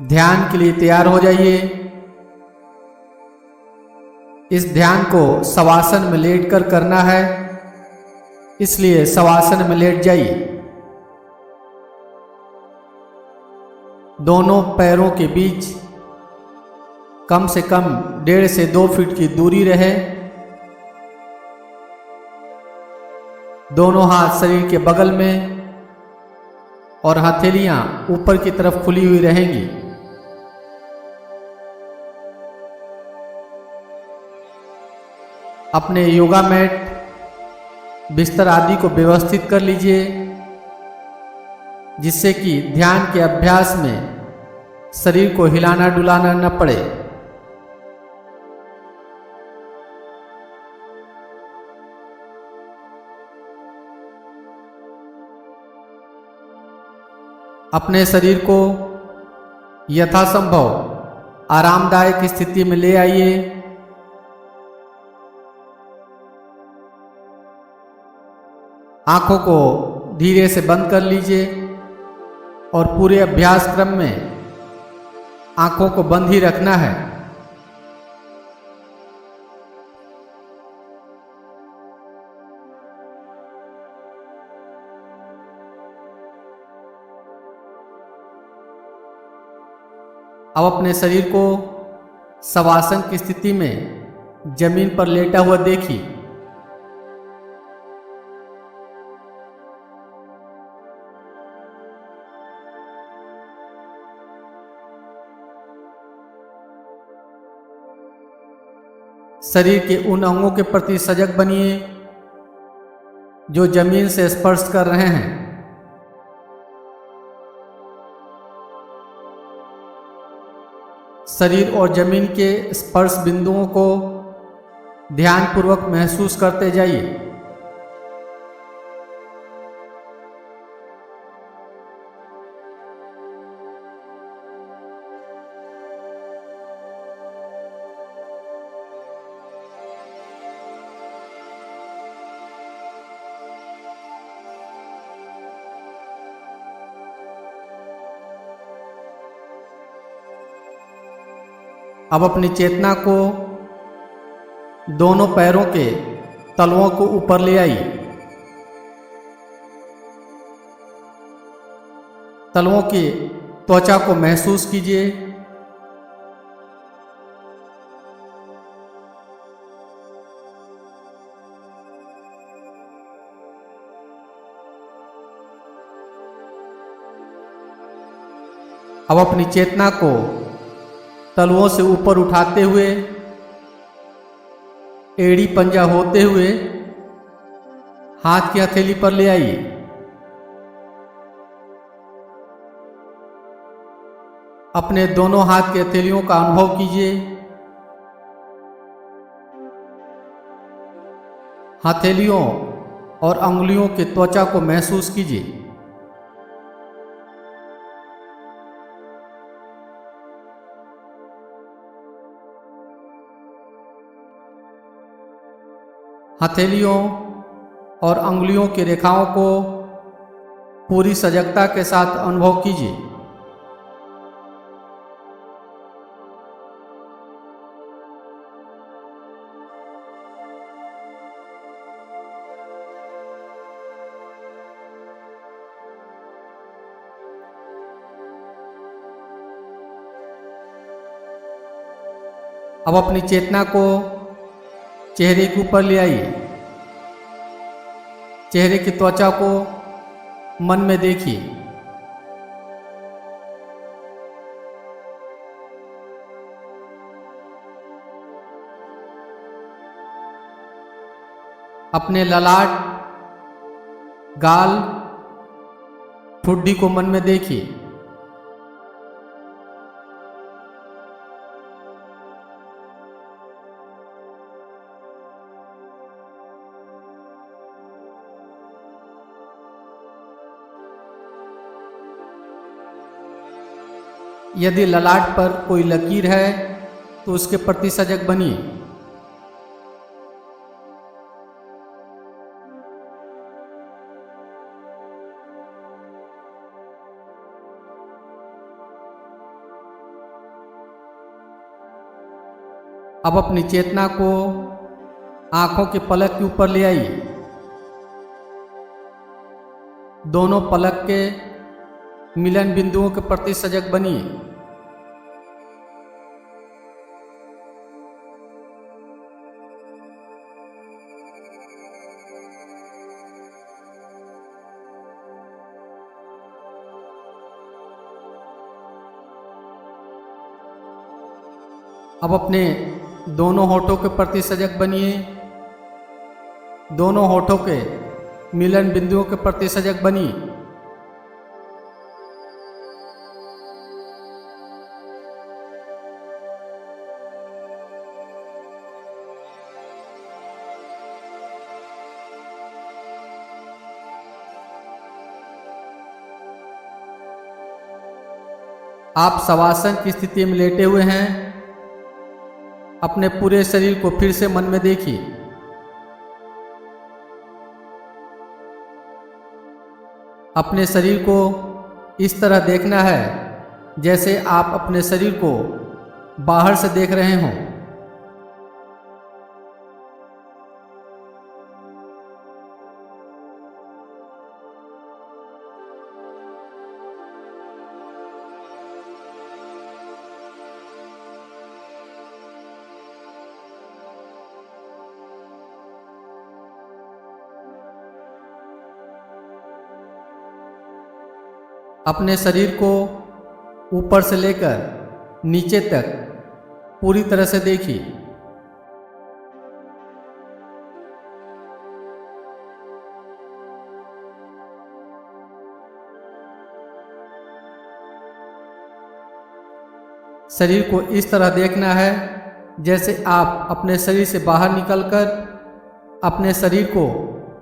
ध्यान के लिए तैयार हो जाइए। इस ध्यान को शवासन में लेटकर करना है, इसलिए शवासन में लेट जाइए। दोनों पैरों के बीच कम से कम 1.5 से 2 फीट की दूरी रहे। दोनों हाथ शरीर के बगल में और हथेलियां ऊपर की तरफ खुली हुई रहेंगी। अपने योगा मैट, बिस्तर आदि को व्यवस्थित कर लीजिए, जिससे कि ध्यान के अभ्यास में शरीर को हिलाना डुलाना न पड़े। अपने शरीर को यथासंभव आरामदायक स्थिति में ले आइए। आंखों को धीरे से बंद कर लीजिए और पूरे अभ्यास क्रम में आंखों को बंद ही रखना है। अब अपने शरीर को शवासन की स्थिति में जमीन पर लेटा हुआ देखिए। शरीर के उन अंगों के प्रति सजग बनिए जो जमीन से स्पर्श कर रहे हैं। शरीर और जमीन के स्पर्श बिंदुओं को ध्यानपूर्वक महसूस करते जाइए। अब अपनी चेतना को दोनों पैरों के तलवों को ऊपर ले आइए। तलवों की त्वचा को महसूस कीजिए। अब अपनी चेतना को तलवों से ऊपर उठाते हुए एड़ी पंजा होते हुए हाथ की हथेली पर ले आइए। अपने दोनों हाथ की हथेलियों का अनुभव कीजिए। हथेलियों और अंगुलियों की त्वचा को महसूस कीजिए। हथेलियों और अंगुलियों की रेखाओं को पूरी सजगता के साथ अनुभव कीजिए। अब अपनी चेतना को चेहरे के ऊपर ले आइए। चेहरे की त्वचा को मन में देखिए। अपने ललाट, गाल, ठुड्डी को मन में देखिए। यदि ललाट पर कोई लकीर है तो उसके प्रति सजग बनिए। अब अपनी चेतना को आंखों के पलक के ऊपर ले आइए। दोनों पलक के मिलन बिंदुओं के प्रति सजग बनिए। अब अपने दोनों होठों के प्रति सजग बनिए। दोनों होठों के मिलन बिंदुओं के प्रति सजग बनिए। आप शवासन की स्थिति में लेटे हुए हैं। अपने पूरे शरीर को फिर से मन में देखिए। अपने शरीर को इस तरह देखना है जैसे आप अपने शरीर को बाहर से देख रहे हों। अपने शरीर को ऊपर से लेकर नीचे तक पूरी तरह से देखिए। शरीर को इस तरह देखना है जैसे आप अपने शरीर से बाहर निकलकर अपने शरीर को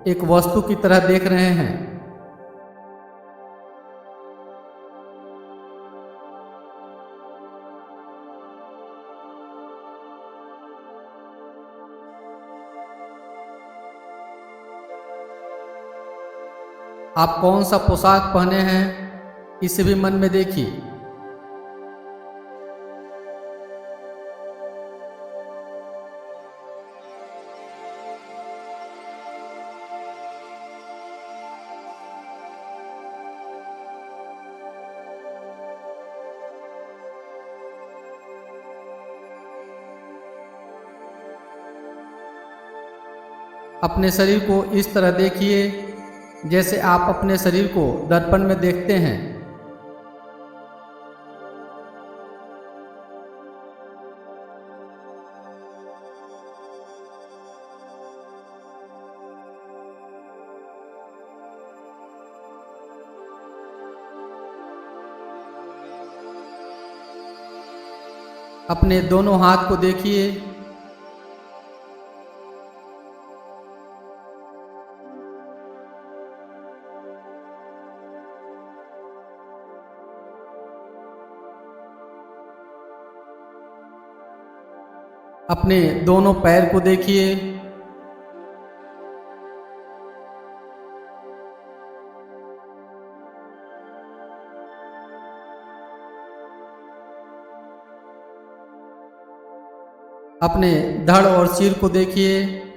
एक वस्तु की तरह देख रहे हैं। आप कौन सा पोशाक पहने हैं इसे भी मन में देखिए। अपने शरीर को इस तरह देखिए जैसे आप अपने शरीर को दर्पण में देखते हैं। अपने दोनों हाथ को देखिए। अपने दोनों पैर को देखिए। अपने धड़ और सिर को देखिए।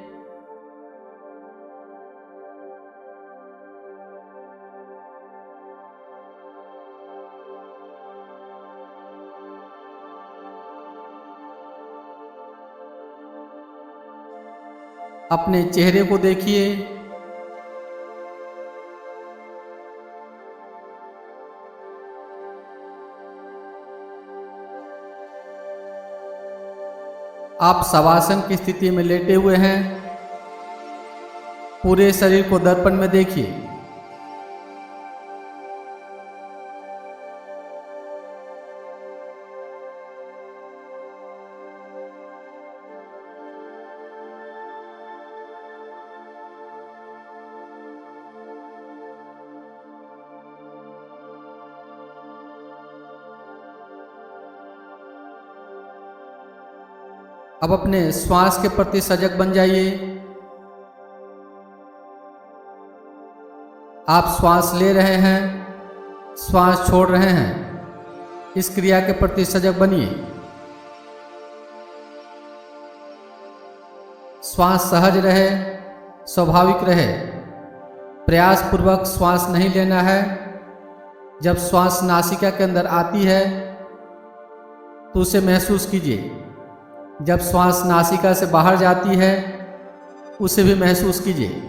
अपने चेहरे को देखिए। आप शवासन की स्थिति में लेटे हुए हैं। पूरे शरीर को दर्पण में देखिए। अब अपने श्वास के प्रति सजग बन जाइए। आप श्वास ले रहे हैं, श्वास छोड़ रहे हैं, इस क्रिया के प्रति सजग बनिए। श्वास सहज रहे, स्वाभाविक रहे। प्रयासपूर्वक श्वास नहीं लेना है। जब श्वास नासिका के अंदर आती है तो उसे महसूस कीजिए। जब श्वास नासिका से बाहर जाती है उसे भी महसूस कीजिए।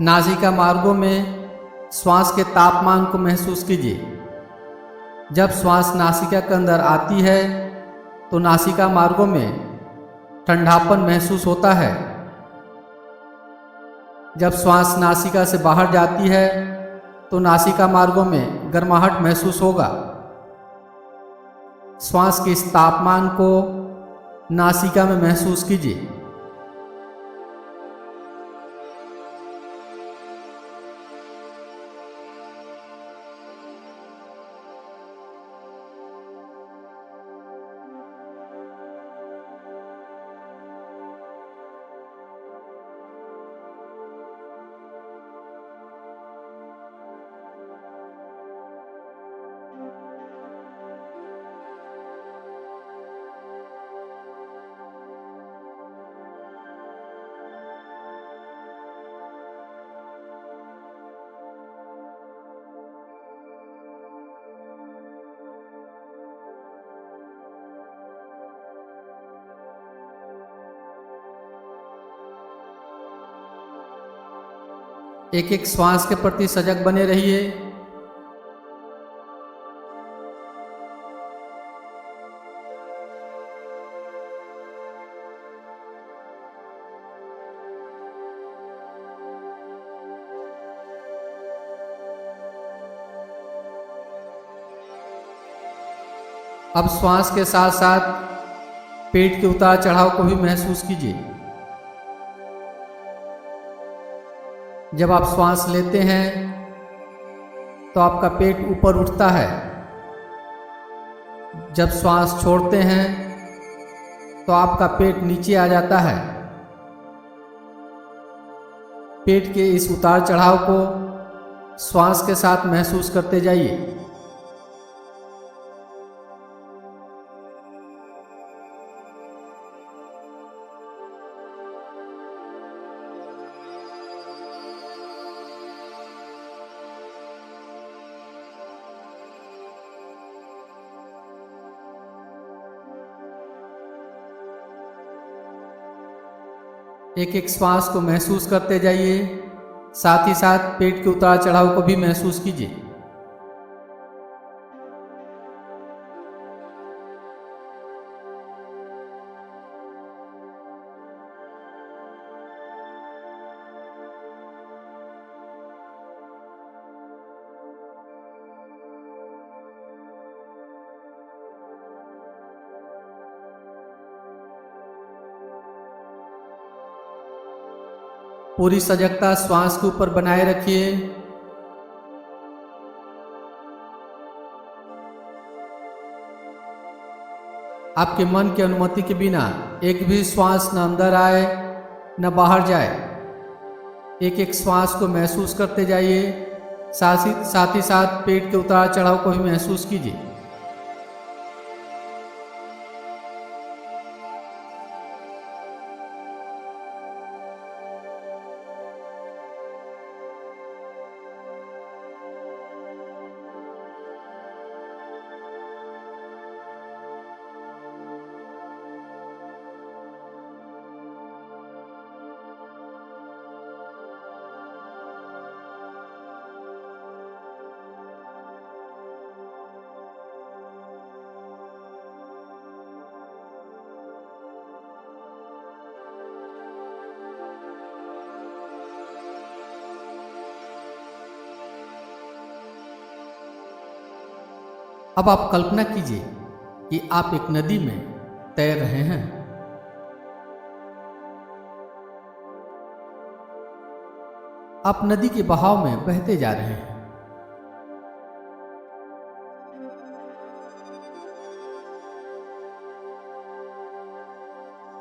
नासिका मार्गों में श्वास के तापमान को महसूस कीजिए। जब श्वास नासिका के अंदर आती है तो नासिका मार्गों में ठंडापन महसूस होता है। जब श्वास नासिका से बाहर जाती है तो नासिका मार्गों में गर्माहट महसूस होगा। श्वास के इस तापमान को नासिका में महसूस कीजिए। एक एक श्वास के प्रति सजग बने रहिए। अब श्वास के साथ साथ पेट के उतार चढ़ाव को भी महसूस कीजिए। जब आप श्वास लेते हैं तो आपका पेट ऊपर उठता है। जब श्वास छोड़ते हैं तो आपका पेट नीचे आ जाता है। पेट के इस उतार चढ़ाव को श्वास के साथ महसूस करते जाइए। एक एक श्वास को महसूस करते जाइए, साथ ही साथ पेट के उतार चढ़ाव को भी महसूस कीजिए। पूरी सजगता श्वास के ऊपर बनाए रखिए। आपके मन की अनुमति के बिना एक भी श्वास न अंदर आए न बाहर जाए। एक एक श्वास को महसूस करते जाइए, साथ ही साथ पेट के उतार चढ़ाव को भी महसूस कीजिए। अब आप कल्पना कीजिए कि आप एक नदी में तैर रहे हैं। आप नदी के बहाव में बहते जा रहे हैं।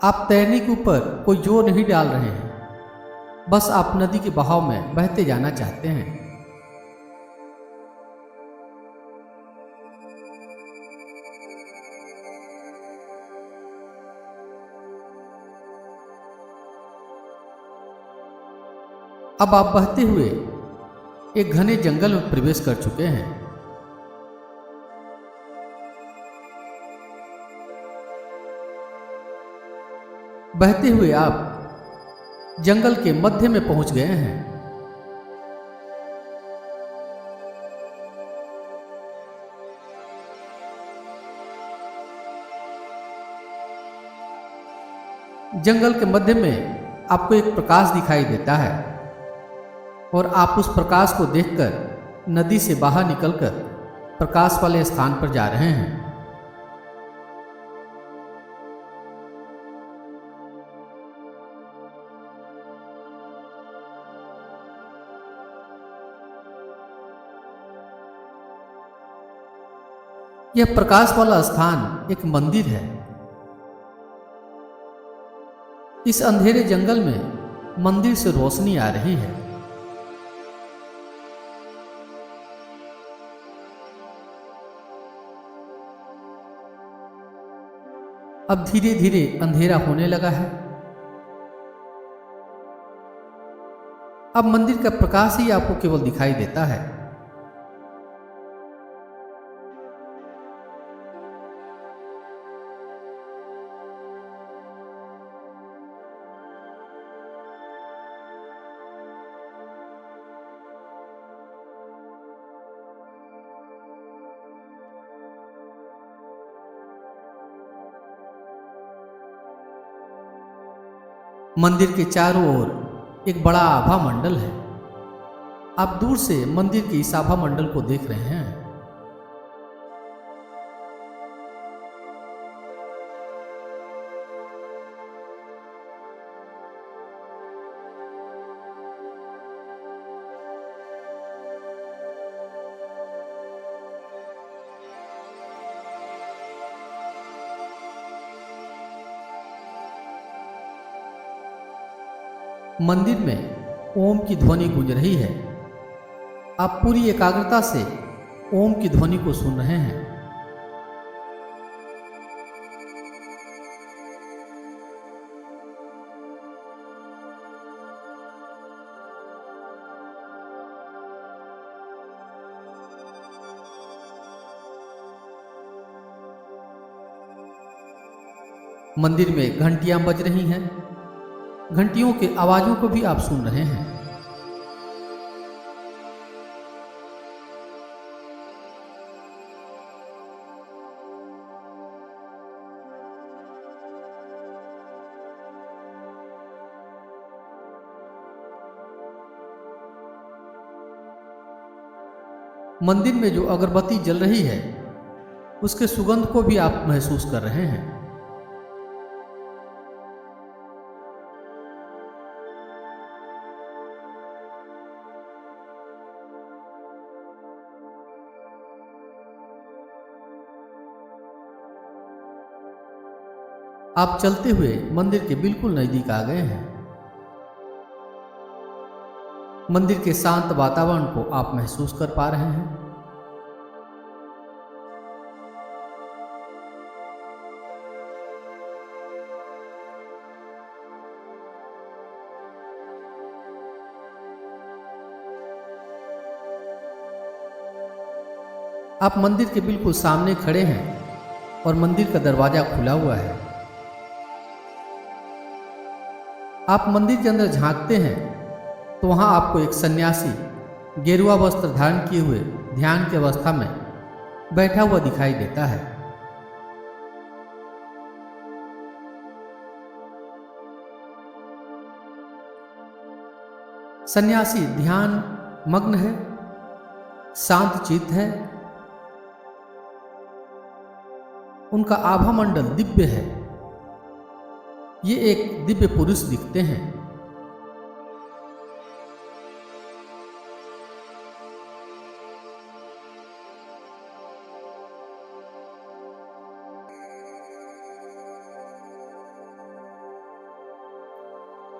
आप तैरने के ऊपर कोई जोर नहीं डाल रहे हैं, बस आप नदी के बहाव में बहते जाना चाहते हैं। अब आप बहते हुए एक घने जंगल में प्रवेश कर चुके हैं। बहते हुए आप जंगल के मध्य में पहुंच गए हैं। जंगल के मध्य में आपको एक प्रकाश दिखाई देता है और आप उस प्रकाश को देखकर नदी से बाहर निकलकर प्रकाश वाले स्थान पर जा रहे हैं। यह प्रकाश वाला स्थान एक मंदिर है। इस अंधेरे जंगल में मंदिर से रोशनी आ रही है। अब धीरे धीरे अंधेरा होने लगा है। अब मंदिर का प्रकाश ही आपको केवल दिखाई देता है। मंदिर के चारों ओर एक बड़ा आभा मंडल है। आप दूर से मंदिर के इस आभा मंडल को देख रहे हैं। मंदिर में ओम की ध्वनि गूंज रही है। आप पूरी एकाग्रता से ओम की ध्वनि को सुन रहे हैं। मंदिर में घंटियां बज रही हैं। घंटियों के आवाजों को भी आप सुन रहे हैं। मंदिर में जो अगरबत्ती जल रही है उसके सुगंध को भी आप महसूस कर रहे हैं। आप चलते हुए मंदिर के बिल्कुल नजदीक आ गए हैं। मंदिर के शांत वातावरण को आप महसूस कर पा रहे हैं। आप मंदिर के बिल्कुल सामने खड़े हैं और मंदिर का दरवाजा खुला हुआ है। आप मंदिर के अंदर झांकते हैं तो वहां आपको एक सन्यासी गेरुआ वस्त्र धारण किए हुए ध्यान की अवस्था में बैठा हुआ दिखाई देता है। सन्यासी ध्यान मग्न है, शांत चित्त है उनका आभा मंडल दिव्य है। ये एक दिव्य पुरुष दिखते हैं।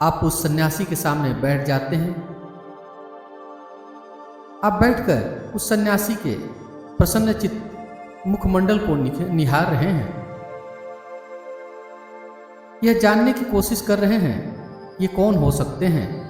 आप उस सन्यासी के सामने बैठ जाते हैं। आप बैठकर उस सन्यासी के प्रसन्नचित्त मुखमंडल को निहार रहे हैं। यह जानने की कोशिश कर रहे हैं ये कौन हो सकते हैं।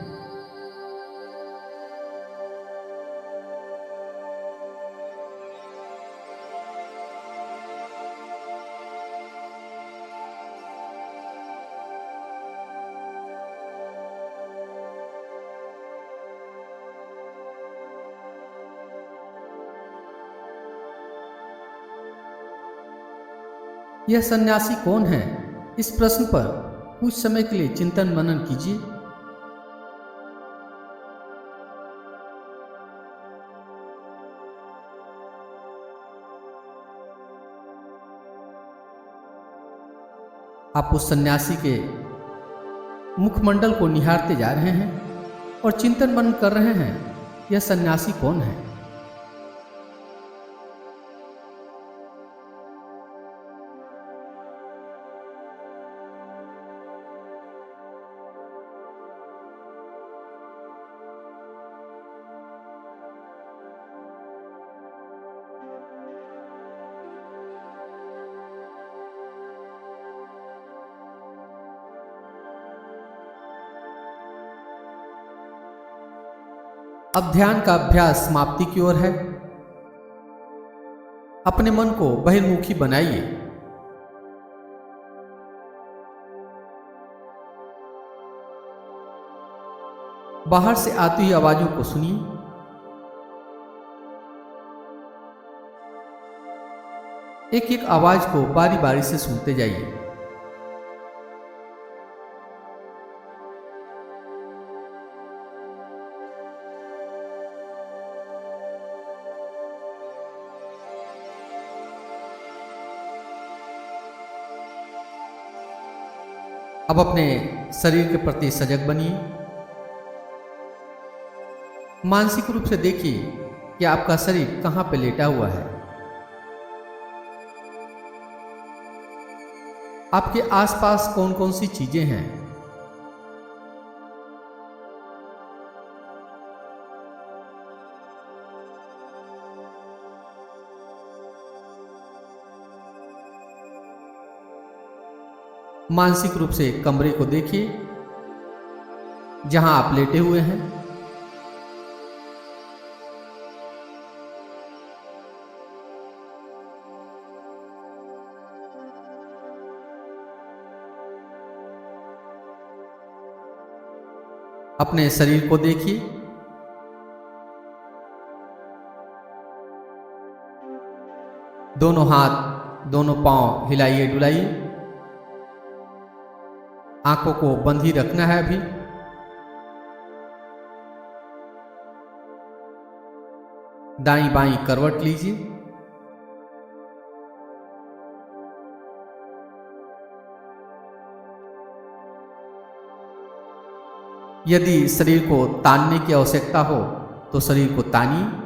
यह सन्यासी कौन है? इस प्रश्न पर कुछ समय के लिए चिंतन मनन कीजिए। आप उस सन्यासी के मुखमंडल को निहारते जा रहे हैं और चिंतन मनन कर रहे हैं यह सन्यासी कौन है। अब ध्यान का अभ्यास समाप्ति की ओर है। अपने मन को बहिर्मुखी बनाइए। बाहर से आती हुई आवाजों को सुनिए। एक एक आवाज को बारी बारी से सुनते जाइए। अब अपने शरीर के प्रति सजग बनिए। मानसिक रूप से देखिए कि आपका शरीर कहां पे लेटा हुआ है। आपके आसपास कौन कौन सी चीजें हैं। मानसिक रूप से कमरे को देखिए जहां आप लेटे हुए हैं। अपने शरीर को देखिए। दोनों हाथ, दोनों पांव हिलाइए डुलाइए। आंखों को बंद ही रखना है अभी। दाईं बाईं करवट लीजिए। यदि शरीर को तानने की आवश्यकता हो तो शरीर को तानिए।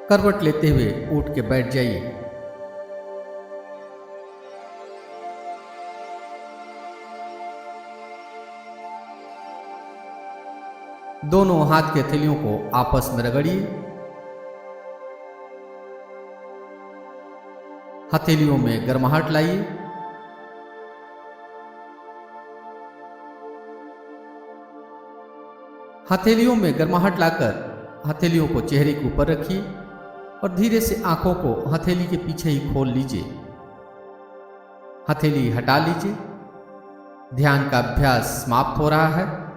करवट लेते हुए उठ के बैठ जाइए। दोनों हाथ के हथेलियों को आपस में रगड़िए। हथेलियों में गर्माहट लाइए। हथेलियों में गर्माहट लाकर हथेलियों को चेहरे के ऊपर रखिए और धीरे से आंखों को हथेली के पीछे ही खोल लीजिए। हथेली हटा लीजिए। ध्यान का अभ्यास समाप्त हो रहा है।